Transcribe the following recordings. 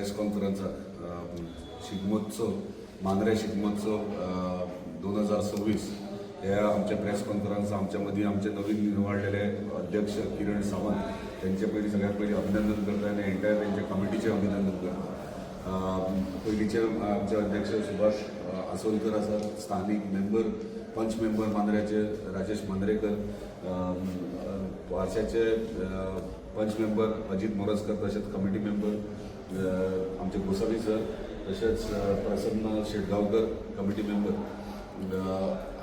Press कॉन्फरन्साक Shigmotsav Mandrem Shigmotsav 2026 ह्या आमच्या press conference आमच्या मदीं आमचे नवीन निवडलेले अध्यक्ष किरण सावंत त्यांचे पयलीं सगळ्यात पयलीं अभिनंदन करता आनी एंटायर तेंच्या कमिटीचें अभिनंदन करता। पयलींचे आमचे अध्यक्ष सुभाष आसोलकर आसात, स्थानीक मेंबर पंच मेंबर मांद्र्याचे राजेश मांद्रेकर, वार्षाचे पंच मेंबर अजित मोरजकर, तसेच कमिटी मेंबर आमचे गोसावी सर, तसेच प्रसन्न शेटगांवकर कमिटी मेंबर।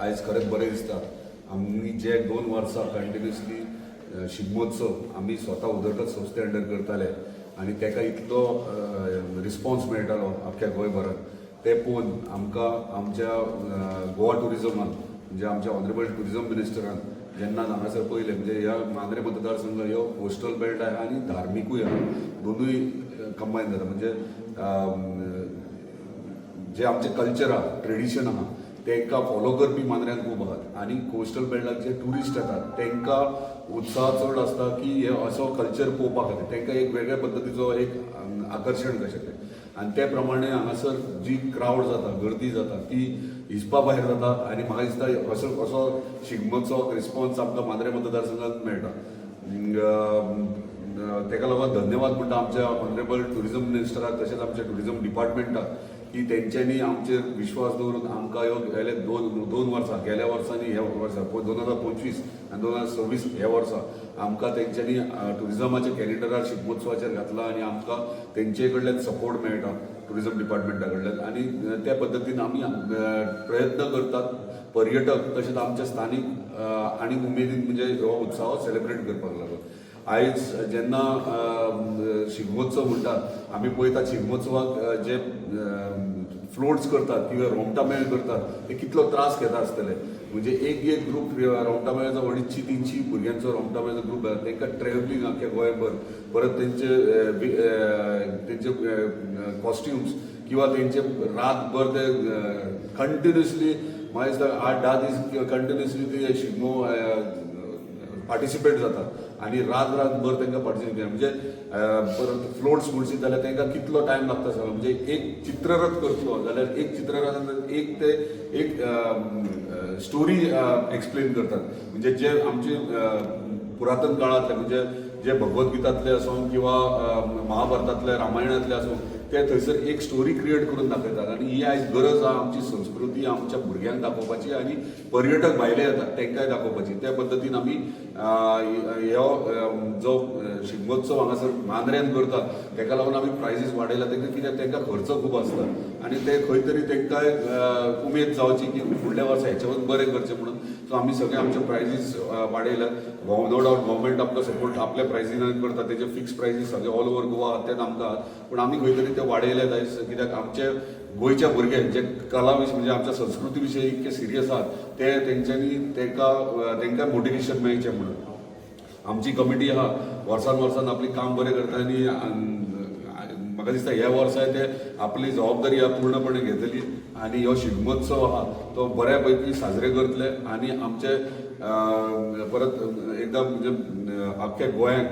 आयज खरेंच बरें दिसता आमी जे 2 वर्सां कंटिन्युअसली शिगमोत्सव आमी स्वता उदरगत संस्थे अंडर करताले आनी तेका इतलो रिस्पॉन्स मेळटालो आख्ख्या गोंयभरात, ते पळोवन आमकां आमच्या गोवा टुरिजमान म्हणजे आमच्या ऑनरेबल टुरिजम मिनिस्टरान जेन्ना हांगासर पयलें म्हणजे ह्या मांद्रे मतदारसंघ ह्यो कोस्टल बेल्ट आहे आनी धार्मिकूय आहे, दोनूय कंबायन जाता। म्हणजे जे आमचे कल्चर आहा ट्रेडिशन आहा तेंकां फॉलो करपी मांद्र्यान खूब आहात आनी कोस्टल बेल्टाक जे ट्युरिस्ट येतात तेंकां उत्साह चड आसता की हे असो कल्चर पळोवपा खातीर, तेंकां एक वेगळ्या पद्दतीचो एक आकर्शण कशें तें, आनी त्या प्रमाणे हांगासर जी क्रावड जाता गर्दी जाता ती हिसपा भायर जाता आनी म्हाका दिसता असो शिगमोत्सवाक रिस्पॉन्स आमकां मांद्रे मतदारसंघात मेळटा। तेका लागून धन्यवाद म्हणटा आमच्या ऑनरेबल टुरिजम मिनिस्टराक तशेंच आमच्या टुरिजम डिपार्टमेंटाक की तेंच्यांनी आमचेर विश्वास दवरून आमकां ह्यो गेले दोन वर्सां गेल्या वर्सांनी ह्या वर्सा 2025 आनी 2026 ह्या वर्सा आमकां तेंच्यांनी टुरिजमाच्या कॅलेंडरार शिगमोत्सवाचेर घातला आनी आमकां तेंचे कडल्यान सपोर्ट मेळटा टुरिजम डिपार्टमेंटा कडल्यान आनी त्या पद्दतीन आमी प्रयत्न करतात पर्यटक तशेंच आमचे स्थानीक आनी उमेदीन म्हणजे हो उत्सव सेलिब्रेट करपाक लागून। आयज जेन्ना शिगमोत्सव म्हणटात आमी पळयतात शिगमोत्सवाक जे फ्लोट्स करतात किंवा रोमटा मेळ करतात ते कितलो त्रास घेता आसतले, म्हणजे एक ग्रूप रोमटा मेळाचो 250-300 भुरग्यांचो रोमटा मेळाचो ग्रूप आसा, तांकां ट्रॅव्हलिंग आख्या गोंयभर परत तेंचे कॉस्ट्युम्स किंवा तेंचे रातभर ते कंटिन्युअसली म्हाका दिसता 8-10 दीस कंटिन्युअसली ते शिगमो पार्टिसिपेट जातात आनी रातभर तांकां पार्टिसिपेट म्हणजे परत फ्लोट्स म्हणशी जाल्यार तांकां कितलो टायम लागता सगळो, म्हणजे एक चित्ररथ करतलो जाल्यार एक चित्ररथान एक स्टोरी एक्सप्लेन करतात, म्हणजे जे आमचे पुरातन काळांतले म्हणजे जे भगवद्गीतांतले आसूं किंवा महाभारतांतले रामायणांतले आसूं ते थंयसर एक स्टोरी क्रिएट करून दाखयतात आनी ही आयज गरज आहा आमची संस्कृती आमच्या भुरग्यांक दाखोवपाची आनी पर्यटक भायले येतात तांकांय दाखोवपाची। त्या पद्दतीन आमी ह्यो जो शिगमोत्सव हांगासर मांद्र्यान करतात तेका लागून आमी प्रायजीस वाडयला, कित्याक तांकां खर्च खूब आसता आनी ते खंय तरी तांकांय उमेद जावची की फुडल्या वर्सा हेच्यावरून बरें करचें म्हणून। सो आमी सगळे आमचे प्रायजीस वाडयल्यात, नो डावट गव्हर्मेंट आपलो सपोर्ट आपल्या प्रायजीन करता, तेजे फिक्स प्रायजीस सगळे ऑल ओव्हर गोवा तेच आमकां, पूण आमी खंय तरी ते वाडयल्यात आयज, कित्याक आमचे गोंयच्या भुरगे जे कला विशीं म्हणजे आमच्या संस्कृती विशीं इतके सिरियस आहात ते तेंच्यांनी तांकां मोटिवेशन मेळचें म्हणून आमची कमिटी आहा वर्सान आपली काम बरें करता आनी म्हाका दिसता ह्या वर्सा ते आपली जबाबदारी पूर्णपणे घेतली आनी हो शिगमोत्सव आहा तो बऱ्या पैकी साजरे करतले आनी आमचे परत एकदा म्हणजे अख्ख्या गोंयांत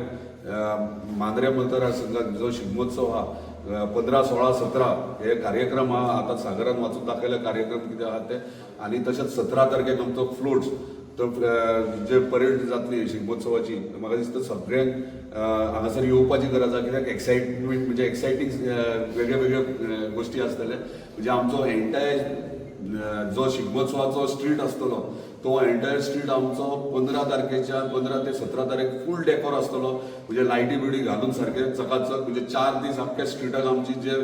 मांद्रे मतदारसंघात जो शिगमोत्सव आहा 15, 16, 17 हे कार्यक्रम आहा, आतां सागरान वाचून दाखयले कार्यक्रम कितें आहा ते, आनी तशेंच 17 तारखेक आमचो फ्लोट्स तो जे परेड जातली शिगमोत्सवाची म्हाका दिसता सगळ्यांक हांगासर येवपाची गरज आहा, कित्याक एक्सायटमेंट म्हणजे एक्सायटींग वेगळे गोश्टी आसतले, म्हणजे आमचो एंटायर जो शिगमोत्सवाचो स्ट्रीट आसतलो तो एंटायर स्ट्रीट आमचो 15 तारखेच्या 15 ते 17 तारीख फूल डेकोर आसतलो, म्हणजे लायटी बिटी घालून सारके चकाचक, म्हणजे 4 दीस आख्ख्या स्ट्रीटाक आमची जे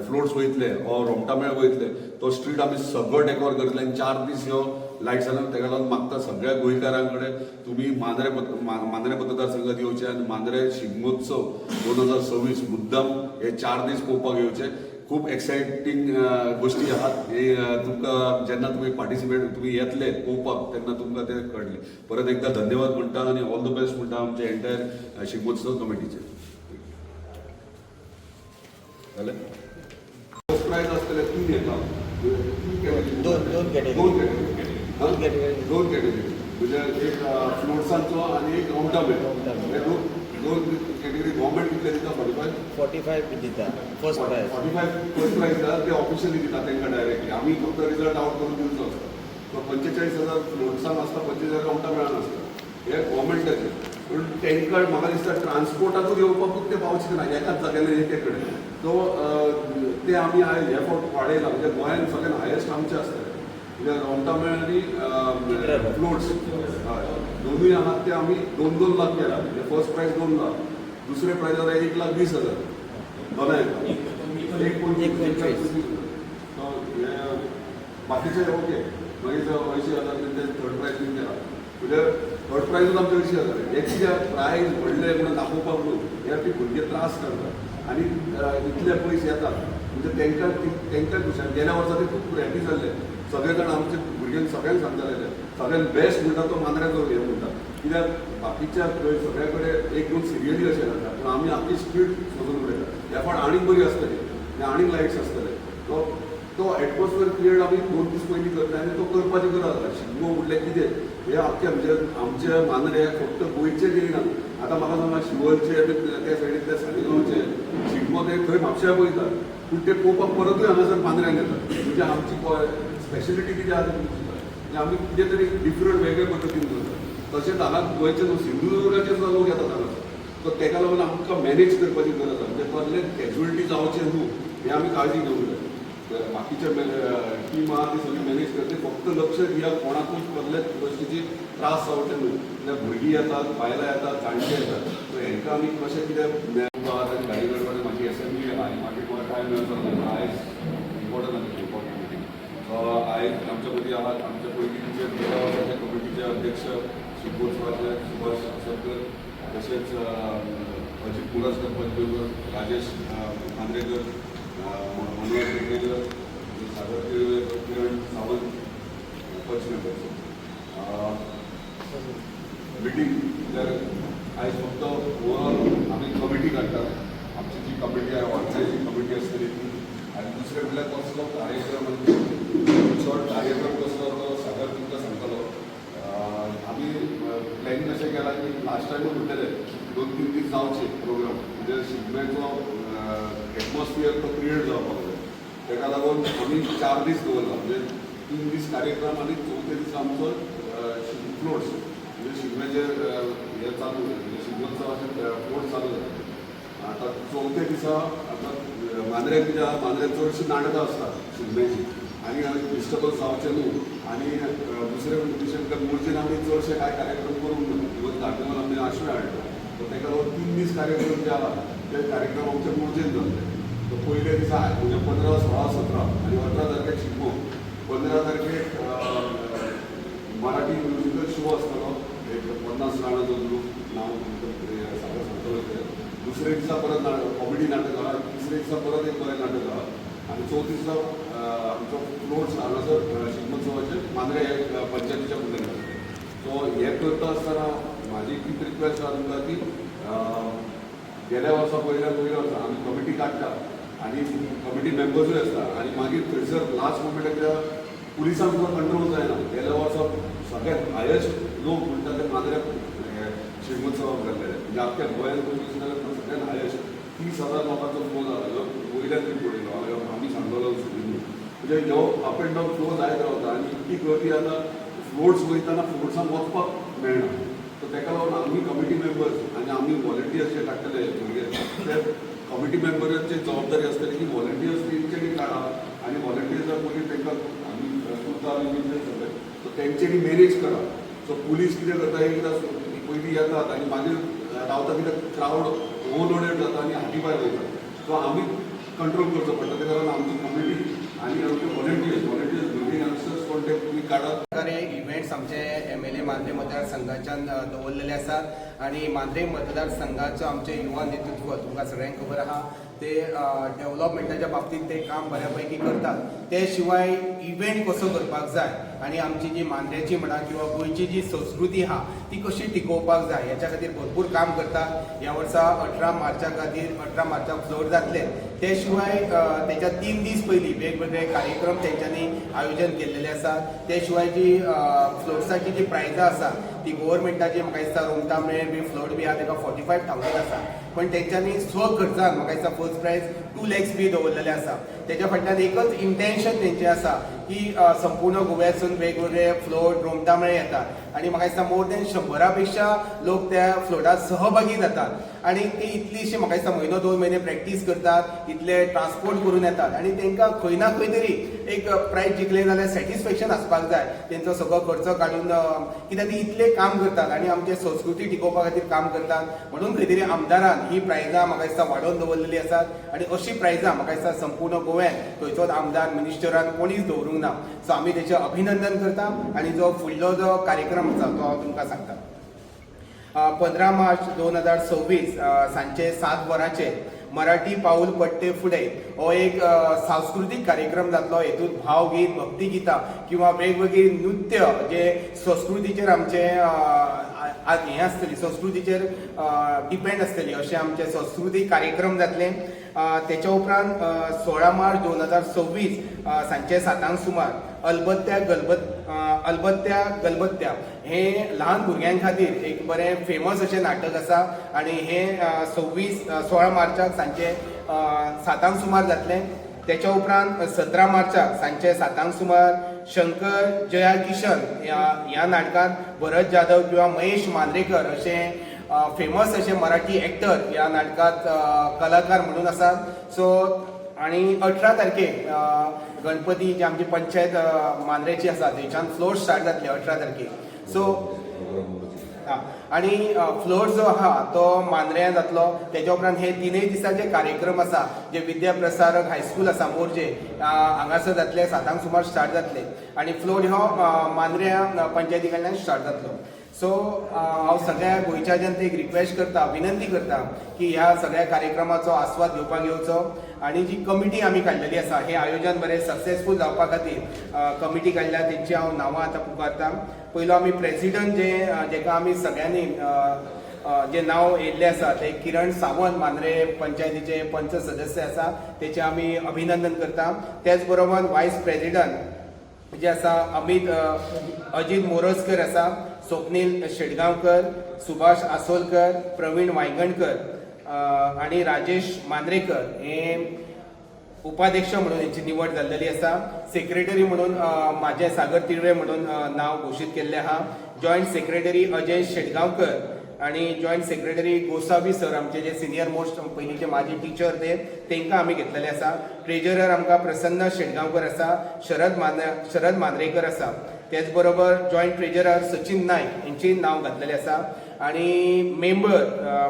फ्लोट्स वयतले हो रोमटा मेळ वयतले तो स्ट्रीट आमी सगळो डेकोर करतले आनी 4 दीस ह्यो लायट्स घालून तेका लागून मागता सगळ्या गोंयकारां कडेन तुमी मांद्रे मतदारसंघात येवचे आनी मांद्रे शिगमोत्सव 2026 मुद्दाम हे 4 दीस पळोवपाक येवचे। खूब एक्सायटींग गोश्टी आहात, हे तुमकां जेन्ना तुमी पार्टिसिपेट तुमी येतले पळोवपाक तेन्ना तुमकां ते कळटले। परत एकदा धन्यवाद म्हणटा आनी ऑल द बेस्ट म्हणटा आमच्या एंटायर शिगमोत्सव कमिटीचे। जालें फर्स्ट प्रायज आसतले 3 येता, दोन कॅटेगरी म्हणजे एक फ्लोट्सांचो आनी एक रोमटा मेळ, दोन कॅटेगरी गव्हर्मेंट कितले दिता 45 दिता फर्स्ट प्राइज 45 फर्स्ट प्राइज दिता ते ऑफिशियली दिता तांकां डायरेक्टली आमी फक्त रिजल्ट आउट करून दिवचो आसता. तो 45,000 फ्लोट्सान आसता 25,000 काउंटां मेळनासता हे गव्हर्मेंटाचे. पूण तांकां म्हाका दिसता ट्रान्सपोर्टाचो येवपाकूच ते पावचे ना एकाच जाग्यार एके कडेन. तो ते आमी आयज हे फावट वाडयला म्हणजे गोंयांत सगळ्यान हायेस्ट आमचे आसतले म्हणजे रोमटामेळ आनी फ्लोट्स दोनूय आहात ते आमी 2-2 लाख केला. म्हणजे फर्स्ट प्राइज 2 लाख, दुसरे प्राइज जाता 1,20,000 दोनांक 1,25,000. बाकीचे ओके मागीर 80,000 ते थर्ड प्राइज बीन केला म्हणजे थर्ड प्राइजूच आमचे 80,000. एक कित्याक प्राइज व्हडले म्हणून दाखोवपाक न्हू ह्या ती भुरगे त्रास करतात आनी इतले पयशे येतात म्हणजे तांकां खुशाल. गेल्या वर्सा ते खूब हॅपी जाल्ले सगळे जाण आमचे भुरग्यांक सगळ्यांक सांगताले ते सगळ्यान बेस्ट म्हणटा तो मांद्र्याचो हे म्हणटा कित्याक बाकीच्या सगळ्या कडेन 1-2 सिरियली अशें जाता पूण आमी आमची स्पीड सोदून उडयता. ह्या फावट आनीक बरी आसतली आनी आनीक लायट्स आसतले. तो एटमॉस्फियर क्रिएट आमी 2 दीस पयलीं करता आनी तो करपाची गरज आसा. शिगमो म्हणल्यार कितें हे आख्खे म्हणजे आमचे मांद्रे फक्त गोंयचे येयना. आतां म्हाका सांगा शिवोलचे त्या सायडींतले सालिगांवचे शिगमो ते थंय म्हापश्यां पळयतात पूण ते पळोवपाक परतूय हांगासर मांद्र्यान येतात. म्हणजे आमची स्पेशलिटी कितें आसा म्हणजे आमी कितें तरी डिफरंट वेगळे पद्दतीन करतात. तशेंच हांगा गोंयचे न्हू सिंधुदुर्गाचे सुद्दां लोक येतात हांगा. सो ताका लागून आमकां मॅनेज करपाची गरज आसा. म्हणजे कसले कॅज्युअलिटी जावचे न्हू हे आमी काळजी घेवंक जाय. बाकीचे टीम आहा ती सगळी मॅनेज करते फक्त लक्ष दिया कोणाकूच कसलेच गोश्टीची त्रास जावचे न्हू. म्हणजे भुरगीं येतात बायलां येतात जाणटे येतात सो हांकां आमी कशें कितें आनी गाडी करपाचें म्हाजी एसेंब्ली आहा आनी मागीर म्हाका टायम मेळचो आयज इम्पॉर्टंट आयज आमच्या मदीं आहात आमच्या पयलींचे गेल्या वर्साचे कमिटीचे अध्यक्ष शिगमोत्सवाचे सुभाष सरकर तशेंच अजित कुरासकर पंचमेंबर राजेश मांद्रेकर मनोहर पेडणेकर सागर किरण सावंत पंचमेंबर मिटींग तर आयज फक्त ओवरऑल आमी कमिटी काडटात आमची जी कमिटी आहे वाटण्याची कमिटी आसतली ती आनी दुसरे म्हणल्यार कसलो कार्यक्रम शॉर्ट कार्यक्रम कसलो तो सागर तुमकां सांगतलो. आमी प्लॅनिंग अशें केलां की लास्ट टायमूच म्हणटले 2-3 दीस जावचे प्रोग्राम म्हणजे शिगम्याचो एटमॉस्फियर तो क्रिएट जावपाक जाय. ताका लागून आमी 4 दीस दवरला म्हणजे 3 दीस कार्यक्रम आनी 4थे दीस आमचो फ्लोट्स म्हणजे शिगम्याचे हे चालू म्हणजे शिगमोत्सवाचे फ्लोट चालू जाता. आतां 4थे दिसा आतां मांद्र्याक कितें आहा मांद्र्याक चडशीं नाटकां आसतात शिगम्याची आनी डिस्टर्बन्स जावचें न्हू. आनी दुसरे विशय मुर्जेन आमी चडशे कांय कार्यक्रम करूंक ना इवन कार्निवल आमी आश्रय हाडटा. सो ताका लागून 3 दीस कार्यक्रम जे आहा ते कार्यक्रम आमचे मुर्जेन जातले. सो पयले दिसा म्हणजे 15, 16, 17 आनी 18 तारखेक शिगमो. 15 तारखेक मराठी म्युजिकल शो आसतलो एक 50 जाणांचो ग्रूप नांव सगळें सांगतलो. दुसरे दिसा परत कॉमेडी नाटक आहा. तिसरे दिसा परत एक बरें नाटक आहा आनी चवथे दिसा आमचो फ्लोट्स हांगासर शिगमोत्सवाचे मांद्रे पंचायतीच्या फुडें जातले. सो हे करता आसतना म्हाजी एक रिक्वेस्ट आसा तुमकां की गेल्या वर्सा पयल्या वर्सा आमी कमिटी काडटा आनी कमिटी मेंबर्सूय आसता आनी मागीर थंयसर लास्ट मोमेंटाक कित्याक पुलिसांक सुद्दां कंट्रोल जायना. गेल्या वर्सा सगळ्यात हायेस्ट लोक म्हणटा ते मांद्र्याक शिगमोत्सवाक जाल्ले म्हणजे आख्ख्या गोंयांत पयलीं जाल्यार सगळ्यात हायेस्ट 30,000 लोकांचो फ्लो जालो वयल्यान बी पळयलो आमी सांगलो म्हणजे ह्यो अप एंड डावन फ्लो जायत रावता आनी इतली गर्दी आतां फ्लोट्स वयताना फ्लोट्सान वचपाक मेळना. सो ताका लागून आमी कमिटी मेंबर्स आनी आमी वॉलंटियर्स जे काडटले भुरगे ते कमिटी मेंबरांची जबाबदारी आसतली की वॉलंटियर्स तेंच्यांनी काडा आनी वॉलंटियर्साक मागीर तांकां आमी सुद्दां आमी सगळे सो तेंच्यांनी मॅनेज करा. सो पुलीस कितें करता एकदां पयलीं येतात आनी मागीर रावता कित्याक क्रावड ओवरलोडेड जाता आनी हाती भायर वयता. सो आमी कंट्रोल करचो पडटा. ताका लागून आमची कमिटी आनी आमचे व्हॉलंटियर्स भुरगे यंगस्टर्स कोण ते तुमी काडात. इव्हेंट्स आमचे MLA मांद्रे मतदारसंघाच्यान दवरलेले आसात आनी मांद्रे मतदारसंघाचो आमचे युवा नेतृत्व तुमकां सगळ्यांक खबर आहा ते डेव्हलपमेंटाच्या बाबतीत ते काम बऱ्यापैकी करतात. ते शिवाय इव्हेंट कसो करपाक जाय आनी आमची जी मांद्र्याची म्हणा किंवा गोंयची जी संस्कृती आहा ती कशी टिकोवपाक जाय ह्याच्या खातीर भरपूर काम करतात. ह्या वर्सा 18 मार्चा खातीर 18 मार्चाक फ्लोट जातले. ते शिवाय त्याच्या 3 दीस पयलीं वेगवेगळे कार्यक्रम तेंच्यांनी आयोजन केल्लेले आसात. ते शिवाय जी फ्लोट्साची जी प्रायजां आसा ती गव्हर्मेंटाची म्हाका दिसता रोमटामेळ बी फ्लड बी आहा ताका 45,000 आसा, पण तेंच्यांनी खर्चान म्हाका दिसता फर्स्ट प्रायज 2 lakhs बी दवरलेले आसा. तेच्या फाटल्यान एकच इंटेन्शन तेंचें आसा की संपूर्ण गोव्यासून वेगवेगळे फ्लोट रोमटामेळ येतात आनी म्हाका दिसता मोर दॅन 100 पेक्षा लोक त्या फ्लोटात सहभागी जातात आनी ती इतलीशी म्हाका दिसता म्हयनो 2 म्हयने प्रॅक्टीस करतात, इतले ट्रान्सपोर्ट करून येतात आनी तांकां खंय ना खंय तरी एक प्रायज जिखले जाल्यार सॅटिस्फॅक्शन आसपाक जाय तेंचो सगळो खर्च काडून, कित्याक ती इतले काम करतात आनी आमची संस्कृती टिकोवपा खातीर काम करतात. म्हणून खंय तरी आमदारान ही प्रायजां म्हाका दिसता वाडोवन दवरलेली आसात आनी अशी प्रायजां म्हाका दिसता संपूर्ण गोव्यान खंयचोच आमदार मिनिस्टरान कोणीच दवरूंक ना. सो आमी तेचें अभिनंदन करता आनी जो फुडलो जो कार्यक्रम आसा तो हांव तुमकां सांगता. 15 मार्च 2026 सांजचे 7 वरांचेर मराठी पाऊल पडटे फुडें हो एक सांस्कृतीक कार्यक्रम जातलो. हेतूंत भावगीत, भक्तिगितां किंवा वेगवेगळी नृत्य जे संस्कृतीचेर आमचे हें आसतली, संस्कृतीचेर डिपेंड आसतली अशें आमचे संस्कृतीक कार्यक्रम जातले. तेच्या उपरांत 16 मार्च 2026 सांजचे 7 सुमार अलबत्त्या गलबत्त्या हें ल्हान भुरग्यां खातीर एक बरें फेमस अशें नाटक आसा आनी हें 16 मार्चाक सांजचे 7 सुमार जातलें. तेच्या उपरांत 17 मार्चाक सांजचे 7 सुमार शंकर जया किशन ह्या नाटकांत भरत जाधव किंवा महेश मांद्रेकर अशें फेमस अशे मराठी एक्टर ह्या नाटकांत कलाकार म्हणून आसात. सो आनी 18 तारखेक गणपती जी आमची पंचायत मांद्रेची आसा थंयच्यान फ्लोट स्टार्ट जातले 18 तारखेक. सो आनी फ्लोट जो आहा तो मांद्र्यां जातलो. तेच्या उपरांत हे 3 दिसाचे कार्यक्रम आसा जे विद्याप्रसारक हायस्कूल आसा मोरजे हांगासर जातले 7 सुमार स्टार्ट जातले आनी फ्लोट हो मांद्र्यां पंचायती कडल्यान स्टार्ट जातलो. सो हांव सगळ्या गोंयच्या जनतेक एक रिक्वेस्ट करता, विनंती करता की ह्या सगळ्या कार्यक्रमाचो आस्वाद घेवपाक येवचो आनी जी कमिटी आमी काडलेली आसा हे आयोजन बरें सक्सेसफूल जावपा खातीर कमिटी काडल्या तेंची हांव नांवां आतां पुकारतां. पयलो आमी प्रेसिडंट जेका आमी सगळ्यांनी जे नांव येयल्लें आसा ते किरण सावंत मांद्रे पंचायतीचे पंच सदस्य आसा तेचें आमी अभिनंदन करता. त्याच बरोबर वायस प्रेसिडंट जे आसा अजीत मोरजकर आसा, स्वप्नील शेटगांवकर, सुभाष आसोलकर, प्रवीण वांयगणकर आनी राजेश मांद्रेकर हे उपाध्यक्ष म्हणून हेंची निवड जाल्लेली आसा. सेक्रेटरी म्हणून म्हाजें सागर तिळवे म्हणून नांव घोशीत केल्लें आहा. जॉयंट सेक्रेटरी अजय शेटगांवकर आनी जॉयंट सेक्रेटरी गोसावी सर आमचे जे सिनियर मोस्ट पयलींचे माझे टीचर तेंकां आमी घेतलेले आसा. ट्रेजरर आमकां प्रसन्न शेटगांवकर आसा, शरद मांद्रेकर आसा. त्याच बरोबर जॉयंट ट्रेजरर सचिन नायक हेंची नांव घातलेलें आसा आनी मेंबर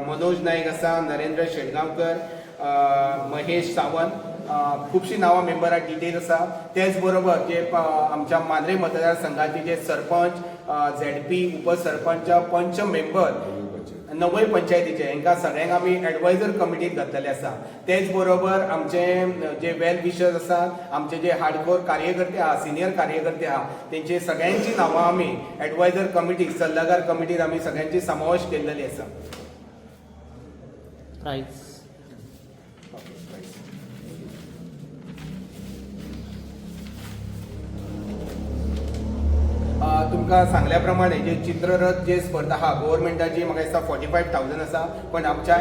मनोज नायक आसा, नरेंद्र शेटगांवकर, महेश सावंत, खुबशीं नांवां मेंबरां डिटेल आसा. त्याच बरोबर जे आमच्या मांद्रे मतदारसंघाचे जे सरपंच, झेडपी, उपसरपंच, पंच मेंबर 90 पंचायतीचे हांकां सगळ्यांक आमी एडवायजर कमिटीत घातलेले आसा. तेच बरोबर आमचे जे वेल विशर्स आसात, आमचे जे हार्डकोर कार्यकर्ते आहा, सिनियर कार्यकर्ते आहा, तेंचे सगळ्यांची नांवां आमी एडवायजर कमिटी, सल्लागार कमिटीत आमी सगळ्यांची समावेश केल्लेली आसा. प्राइस तुमकां सांगल्या प्रमाणे जे चित्ररथ जे स्पर्धा आहा गव्हर्मेंटाची म्हाका दिसता 45,000 आसा, पण आमच्या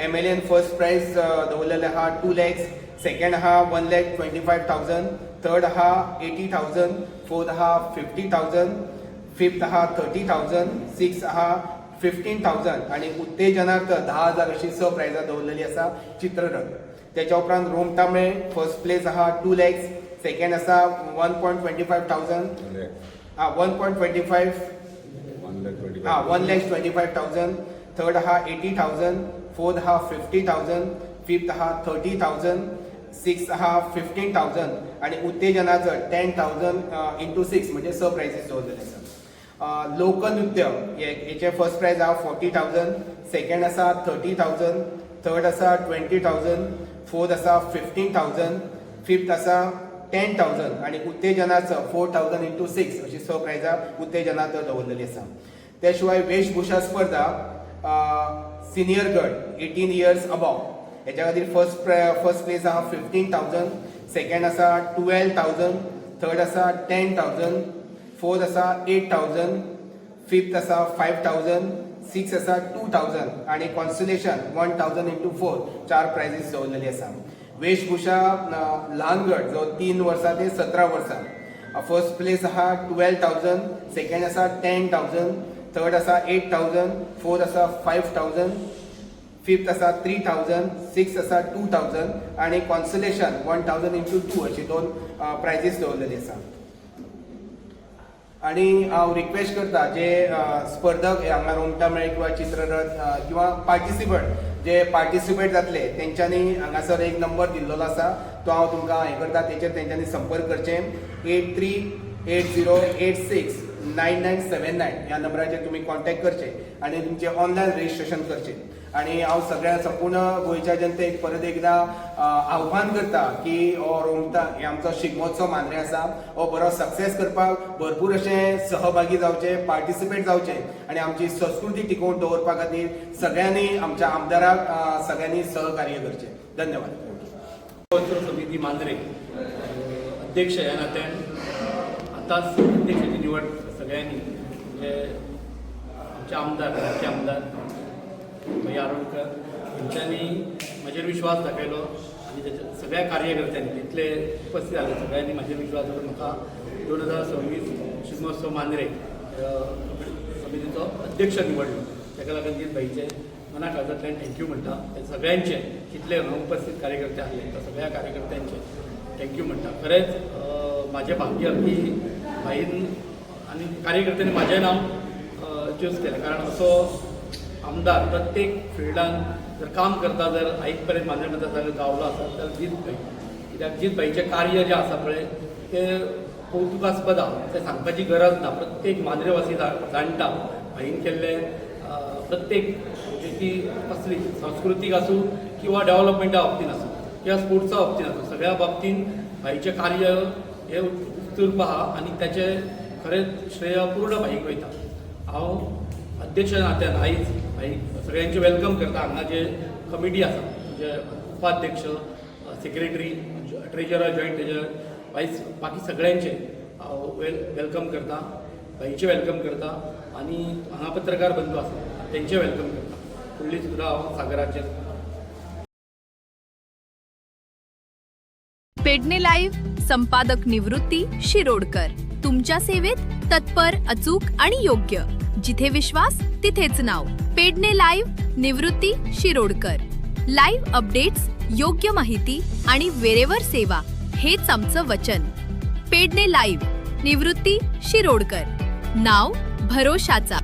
MLAन फर्स्ट प्रायज दवरलेले आहा 2 lakhs, सेकंड आहा 1,25,000, थर्ड आहा 80,000, फोर्थ आहा 50,000, फिफ्थ आहा 30,000, सिक्स्थ आहा 15,000 आनी उत्तेजनार्थ 10,000 अशी 6 प्रायजां दवरलेली आसा चित्ररथ. तेच्या उपरांत रोमटामेळ फर्स्ट प्लेस आहा 2 lakhs, सेकंड आसा 1,25,000, 1,25,000, थर्ड आहा 80,000, फोर्थ आहा 50,000, फिफ्थ आहा 30,000, सिक्स्थ आहा 15,000 आनी उत्तेजनाचो 10,000 into 6 म्हणजे 6 प्रायजीस दवरलेले आसा. लोकनृत्य हेचे फर्स्ट प्रायज आहा 40,000, सेकंड आसा 30,000, थर्ड आसा 20,000, फोर्थ आसा 15,000, फिफ्थ आसा 10,000 आनी उत्तेजनाचो 4,000 into 6 अशी 6 प्रायजां उत्तेजनाचो दवरलेली आसा. त्या शिवाय वेशभूषा स्पर्धा सिनियर गट 18 years अबव हेच्या खातीर फर्स्ट प्लेस आहा 15,000, सेकंड आसा 12,000, थर्ड आसा 10,000, फोर्थ आसा 8,000, फिफ्थ आसा 5000, सिक्स आसा 2000 आणि कॉन्सुलेशन 1000 इंटू 4 4 प्राइजीस दवरलेली आसा. वेशभूषा ल्हान गट जो 3 वर्सां ते 17 वर्सां. फर्स्ट प्लेस आहा 12,000, सेकंड आसा 10,000, थर्ड आसा 8,000, फोर्थ आसा 5,000, फिफ्थ आसा 3,000, सिक्स आसा 2,000 आणि कॉन्सुलेशन 1000 इंटू 2 अशी 2 प्राइजीस दवरलेली आसा. आणि हांव रिक्वेस्ट करता जे स्पर्धक हांगा रोमटा मेळ किंवा चित्ररथ किंवा पार्टिसिपेट जातले तेंच्यांनी हांगासर एक नंबर दिल्लो आसा तो हांव तुमकां हें करता तेचेर तेंच्यांनी संपर्क करचे. 8380869979 ह्या नंबराचेर तुमी कॉन्टॅक्ट करचे आणि तुमचे ऑनलायन रजिस्ट्रेशन करचे. आणि हांव सगळ्या संपूर्ण गोंयच्या जनतेक परत एकदा आव्हान करता की हो रोमटा हे आमचो शिगमोत्सव मांद्रे आसा हो बरो सक्सेस करपाक भरपूर अशे सहभागी जावचे, पार्टिसिपेट जावचे आणि आमची संस्कृती टिकोवन दवरपा खातीर सगळ्यांनी आमच्या आमदाराक सगळ्यांनी सहकार्य करचे. धन्यवाद. समिती मांद्रे अध्यक्ष ह्या नात्यान आतांच अध्यक्षाची निवड सगळ्यांनी म्हणजे आमचे आमदार भैया आरोडकर यांच्यानी म्हजेर विश्वास दाखयलो आणि त्याच्या सगळ्या कार्यकर्त्यांनी तितले उपस्थित जाले सगळ्यांनी म्हजेर विश्वास दवरून म्हाका 2026 शिगमोत्सव मांद्रे समितीचो अध्यक्ष निवडलो. ताका लागून जीत भाईचे मना काळजांतल्यान थँक्यू म्हणटा. ते सगळ्यांचे कितले उपस्थित कार्यकर्ते आसले त्या सगळ्या कार्यकर्त्यांचे थँक्यू म्हणटा. खरेंच माझे भाग्य की भाईन आणि कार्यकर्त्यांनी माझे नाव चूज केलें कारण असो आमदार प्रत्येक फिल्डान जर काम करता जर आयज पर्यंत मांद्रे मतदारसंघात गावलो आसा जाल्यार जीत भाई कित्याक जीत भाईचें कार्य जें आसा पळय तें कौतुकास्पद आसा तें सांगपाची गरज ना. प्रत्येक मांद्रेवासी जाणटा भाईन केल्ले प्रत्येक म्हणजे ती कसली सांस्कृतीक आसूं किंवा डेव्हलपमेंटा बाबतीन आसूं किंवा स्पोर्ट्सा बाबतीन आसूं सगळ्या बाबतीन भाईचें कार्य हें उत्तुर्प आहा आणि त्याचे खरेंच श्रेय पूर्ण भाईक वयता. हांव अध्यक्ष नात्यान आयज भाई सगळ्यांचे वेलकम करता. हांगा जे कमिटी आसा म्हणजे उपाध्यक्ष, सेक्रेटरी, ट्रेजरर, जॉयंट ट्रेजरर, वायस बाकी सगळ्यांचे हांव वेलकम करता. भाईचे वेलकम करता आणि हांगा पत्रकार बंधू आसा तेंचे वेलकम करता. फुडली सुद्दां हांव सागराचेर. पेडणे लाईव्ह संपादक निवृत्ती शिरोडकर तुमच्या सेवेत तत्पर, अचूक आणि योग्य. जिथे विश्वास तिथेच नाव. पेडणे लाईव्ह निवृत्ती शिरोडकर. लाईव्ह अपडेट्स, योग्य माहिती आणि वेरेवर सेवा हेच आमचं वचन. पेडणे लाईव्ह निवृत्ती शिरोडकर. नाव भरोशाचा.